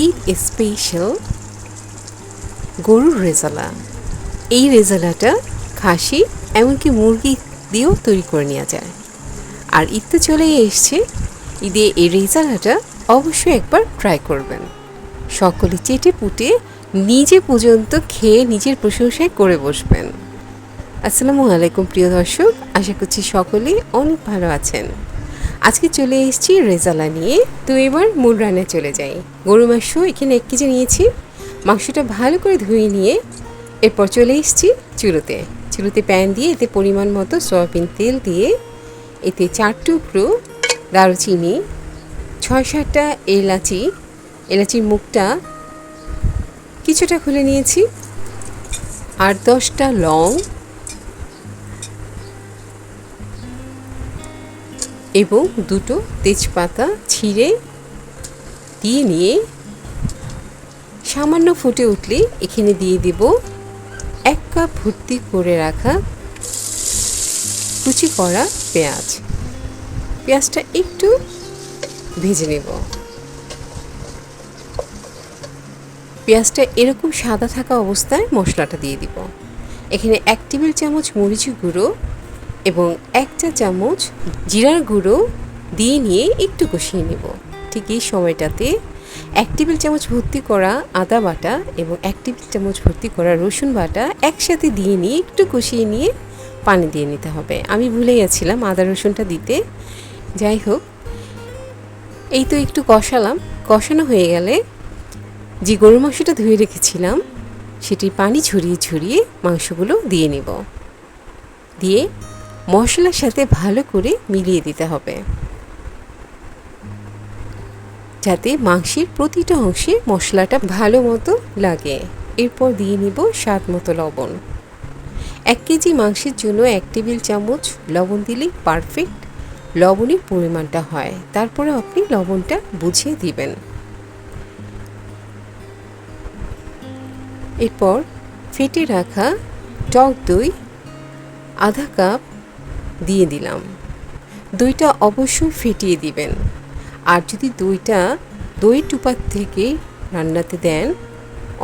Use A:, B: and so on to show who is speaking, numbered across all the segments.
A: Eid special গরুর রেজালা। এই রেজালাটা খাসি এমনকি মুরগি দিয়েও তৈরি করে নেওয়া যায়। আর ঈদ তো চলেই এসছে, ঈদে এই রেজালাটা অবশ্যই একবার ট্রাই করবেন। সকলে চেটে পুটে নিজে পর্যন্ত খেয়ে নিজের প্রশংসায় করে বসবেন। আসসালামু আলাইকুম প্রিয় দর্শক, আশা করছি সকলেই অনেক ভালো আছেন। আজকে চলে এসেছি রেজালা নিয়ে। তো এবার মূল রান্নায় চলে যাই। গরু মাংস এখানে 1 কেজি নিয়েছি। মাংসটা ভালো করে ধুয়ে নিয়ে এরপর চলে এসেছি চুলোতে প্যান দিয়ে এতে পরিমাণ মতো সয়াবিন তেল দিয়ে এতে 4 টুকরো দারুচিনি, 6-7টা এলাচির মুখটা কিছুটা খুলে নিয়েছি, আর 10টা লং এবং 2টো তেজপাতা ছিঁড়ে দিয়ে নিয়ে সামান্য ফুটে উঠলে এখানে দিয়ে দেব 1 কাপ ভর্তি করে রাখা কুচি করা পেঁয়াজটা একটু ভেজে নেব। পেঁয়াজটা এরকম সাদা থাকা অবস্থায় মশলাটা দিয়ে দিব। এখানে 1 টেবিল চামচ মরিচের গুঁড়ো এবং 1 চা চামচ জিরার গুঁড়ো দিয়ে নিয়ে একটু কষিয়ে নেব। ঠিক এই সময়টাতে 1 টেবিল চামচ ভর্তি করা আদা বাটা এবং 1 টেবিল চামচ ভর্তি করা রসুন বাটা একসাথে দিয়ে নিয়ে একটু কষিয়ে নিয়ে পানি দিয়ে নিতে হবে। আমি ভুলে গেছিলাম আদা রসুনটা দিতে। যাই হোক, এই তো একটু কষানো হয়ে গেলে যে গরু মাংসটা ধুয়ে রেখেছিলাম সেটির পানি ঝরিয়ে মাংসগুলো দিয়ে নেব। দিয়ে মশলার সাথে ভালো করে মিলিয়ে দিতে হবে যাতে মাংসের প্রতিটা অংশে মশলাটা ভালো মতো লাগে। এরপর দিয়ে নিব স্বাদ মতো লবণ। 1 কেজি মাংসের জন্য 1 টেবিল চামচ লবণ দিলেই পারফেক্ট লবণের পরিমাণটা হয়। তারপরে আপনি লবণটা বুঝিয়ে দিবেন। এরপর ফেটে রাখা টক দই আধা কাপ দিয়ে দিলাম। দইটা অবশ্যই ফেটিয়ে দিবেন। আর যদি দই টুপার থেকে রান্নাতে দেন,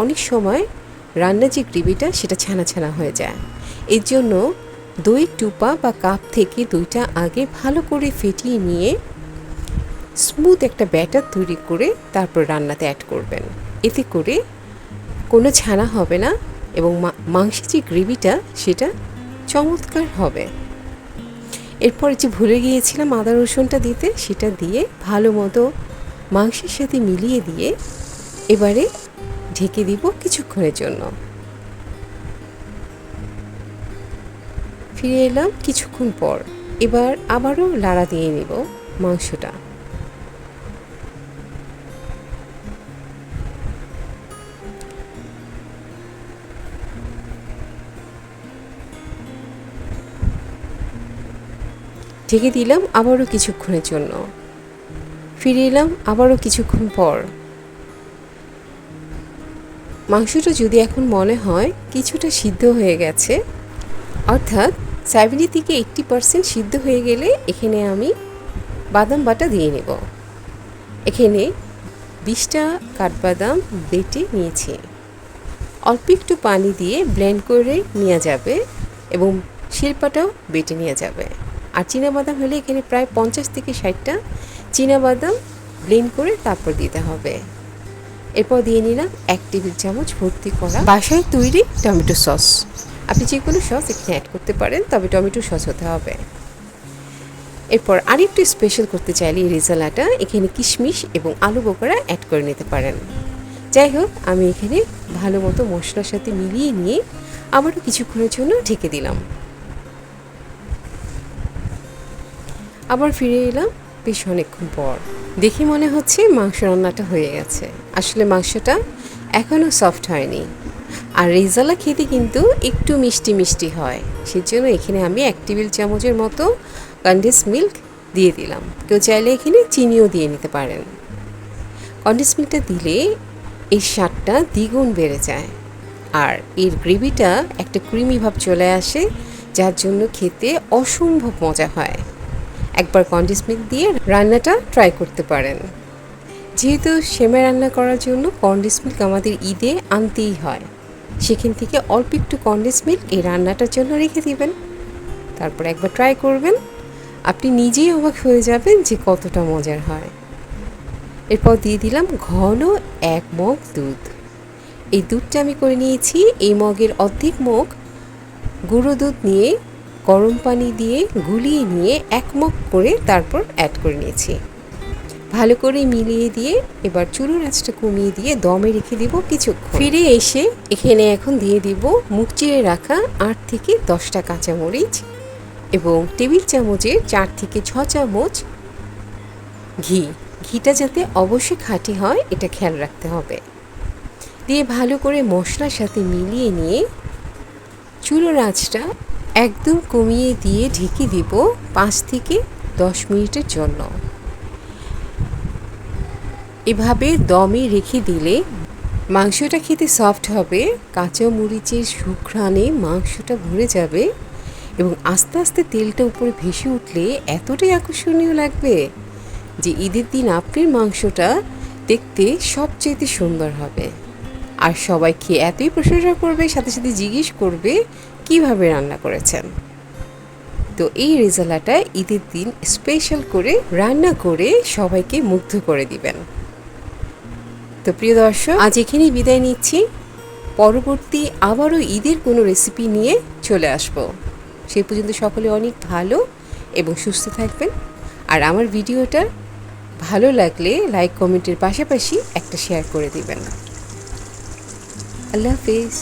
A: অনেক সময় রান্নার যে গ্রেভিটা সেটা ছানা হয়ে যায়। এর জন্য দই টুপা বা কাপ থেকে দইটা আগে ভালো করে ফেটিয়ে নিয়ে স্মুথ একটা ব্যাটার তৈরি করে তারপর রান্নাতে অ্যাড করবেন। এতে করে কোনো ছানা হবে না এবং মাংসের যে গ্রেভিটা সেটা চমৎকার হবে। এরপর যে ভুলে গিয়েছিলাম আদা রসুনটা দিতে, সেটা দিয়ে ভালো মতো মাংসের সাথে মিলিয়ে দিয়ে এবারে ঢেকে দিব কিছুক্ষণের জন্য। ফিরে এলাম কিছুক্ষণ পর। এবার আবারও লাড়া দিয়ে নেব মাংসটা। ঢেকে দিলাম আবারও কিছুক্ষণের জন্য। ফিরে এলাম আবারও কিছুক্ষণ পর। মাংসটা যদি এখন মনে হয় কিছুটা সিদ্ধ হয়ে গেছে, অর্থাৎ 70 থেকে 80% সিদ্ধ হয়ে গেলে এখানে আমি বাদাম বাটা দিয়ে নেব। এখানে 20টা কাঠবাদাম বেটে নিয়েছি। অল্প একটু পানি দিয়ে ব্লেন্ড করে নেওয়া যাবে এবং শিলপাটাও বেটে নেওয়া যাবে। আর চীনাবাদাম হলে এখানে প্রায় 50 থেকে 60টা চীনাবাদাম ব্লেন্ড করে তারপর দিতে হবে। এরপর দিয়ে নিলাম 1 টেবিল চামচ ভর্তি করা বাসায় তৈরি টমেটো সস। আপনি যে কোনো সস এখানে অ্যাড করতে পারেন, তবে টমেটো সস হতে হবে। এরপর আরেকটু স্পেশাল করতে চাইলে এই রেজালাটা এখানে কিশমিশ এবং আলু বোখরা অ্যাড করে নিতে পারেন। যাই হোক, আমি এখানে ভালো মতো মশলার সাথে মিলিয়ে নিয়ে আবারও কিছুক্ষণের জন্য ঢেকে দিলাম। আবার ফিরে এলাম বেশ অনেকক্ষণ পর। দেখে মনে হচ্ছে মাংস রান্নাটা হয়ে গেছে। আসলে মাংসটা এখনও সফট হয়নি। আর রেজালা খেতে কিন্তু একটু মিষ্টি হয়। সেজন্য এখানে আমি 1 টেবিল চামচের মতো কনডেন্স মিল্ক দিয়ে দিলাম। কেউ চাইলে এখানে চিনিও দিয়ে নিতে পারেন। কনডেন্স মিল্কটা দিলে এর স্বাদটা দ্বিগুণ বেড়ে যায় আর এর গ্রেভিটা একটা ক্রিমি ভাব চলে আসে, যার জন্য খেতে অসম্ভব মজা হয়। একবার কনডেন্স মিল্ক দিয়ে রান্নাটা ট্রাই করতে পারেন। যেহেতু সেমাই রান্না করার জন্য কনডেন্স মিল্ক আমাদের ঈদে আনতেই হয়, সেখান থেকে অল্প একটু কনডেন্স মিল্ক এই রান্নাটার জন্য রেখে দিবেন। তারপর একবার ট্রাই করবেন, আপনি নিজেই অবাক হয়ে যাবেন যে কতটা মজার হয়। এরপর দিয়ে দিলাম ঘন 1 মগ দুধ। এই দুধটা আমি করে নিয়েছি এই মগের অর্ধেক মগ গুঁড়ো দুধ নিয়ে গরম পানি দিয়ে গুলিয়ে নিয়ে 1 মগ করে তারপর অ্যাড করে নিয়েছি। ভালো করে মিলিয়ে দিয়ে এবার চুলোর আঁচটা কমিয়ে দিয়ে দমে রেখে দিব কিছুক্ষণ। ফিরে এসে এখানে এখন দিয়ে দিব মুখ চিড়ে রাখা 8 থেকে 10টা কাঁচামরিচ এবং টেবিল চামচের 4 থেকে 6 চামচ ঘিটা যাতে অবশ্যই খাঁটি হয় এটা খেয়াল রাখতে হবে। দিয়ে ভালো করে মশলার সাথে মিলিয়ে নিয়ে চুলোর আঁচটা একদম কমিয়ে দিয়ে ঢেকে দিব 5 থেকে 10 মিনিটের জন্য। এভাবে দমে রেখে দিলে মাংসটা খেতে সফট হবে, কাঁচা মরিচের সুঘ্রাণে মাংসটা ভরে যাবে এবং আস্তে আস্তে তেলটা উপরে ভেসে উঠলে এতটাই আকর্ষণীয় লাগবে যে ঈদের দিন আপনার মাংসটা দেখতে সবচেয়ে সুন্দর হবে। আর সবাই খেয়ে এতই প্রশংসা করবে, সাথে সাথে জিজ্ঞেস করবে কিভাবে রান্না করেছেন। তো এই রেজালাটা ঈদের দিন স্পেশাল করে রান্না করে সবাইকে মুগ্ধ করে দিবেন। তো প্রিয় দর্শক, আজ এখানেই বিদায় নিচ্ছি। পরবর্তী আবারও ঈদের কোনো রেসিপি নিয়ে চলে আসব। সেই পর্যন্ত সকলে অনেক ভালো এবং সুস্থ থাকবেন। আর আমার ভিডিওটা ভালো লাগলে লাইক কমেন্টের পাশাপাশি একটা শেয়ার করে দিবেন। আল্লাহ হাফেজ।